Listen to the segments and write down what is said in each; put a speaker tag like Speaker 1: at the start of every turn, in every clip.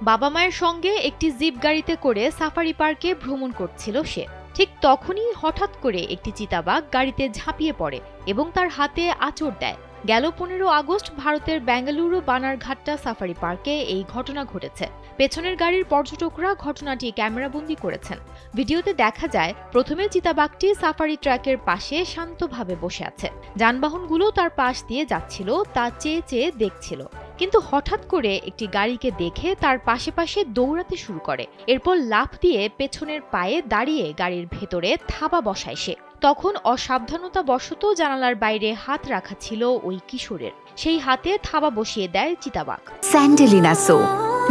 Speaker 1: বাবা মায়ের সঙ্গে একটি জিপ গাড়িতে করে সাফারি পার্কে ভ্রমণ করছিল সে। ঠিক তখনই হঠাৎ করে একটি চিতাবাঘ গাড়িতে ঝাঁপিয়ে পড়ে এবং তার হাতে আঁচড় দেয়। গেল 15 আগস্ট ভারতের বেঙ্গালুরু বানারঘাটটা সাফারি পার্কে এই ঘটনা ঘটেছে। পেছনের গাড়ির পর্যটকরা ঘটনাটি ক্যামেরাবন্দি করেছেন। ভিডিওতে দেখা যায় প্রথমে চিতাবাঘটি সাফারি ট্র্যাকের পাশে শান্তভাবে বসে আছে। যানবাহনগুলো তার পাশ দিয়ে যাচ্ছিল, তা চেয়ে চেয়ে দেখছিল। কিন্তু হঠাৎ করে একটি গাড়িকে দেখে তার পাশে পাশে দৌড়াতে শুরু করে। এরপর লাফ দিয়ে পেছনের পায়ে দাঁড়িয়ে গাড়ির ভেতরে থাবা বসায় সে। তখন অসাবধানতাবশত জানালার বাইরে হাত রাখা ছিল ওই কিশোরের। সেই হাতে থাবা বসিয়ে দেয় চিতাবাঘ।
Speaker 2: স্যান্ডেলিনা সো,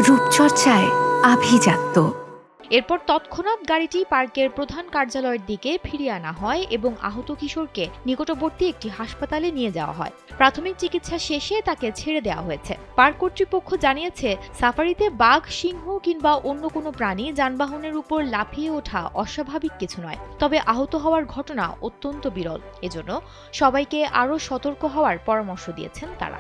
Speaker 2: রূপচর্চায় আভিজাত্য।
Speaker 1: এরপর তৎক্ষণাৎ গাড়িটি পার্কের প্রধান কার্যালয়ের দিকে ফিরিয়ে আনা হয় এবং আহত কিশোরকে নিকটবর্তী একটি হাসপাতালে নিয়ে যাওয়া হয়। প্রাথমিক চিকিৎসা শেষে তাকে ছেড়ে দেওয়া হয়েছে। পার্ক কর্তৃপক্ষ জানিয়েছে, সাফারিতে বাঘ, সিংহ কিংবা অন্য কোনো প্রাণী যানবাহনের উপর লাফিয়ে ওঠা অস্বাভাবিক কিছু নয়। তবে আহত হওয়ার ঘটনা অত্যন্ত বিরল। এজন্য সবাইকে আরও সতর্ক হওয়ার পরামর্শ দিয়েছেন তারা।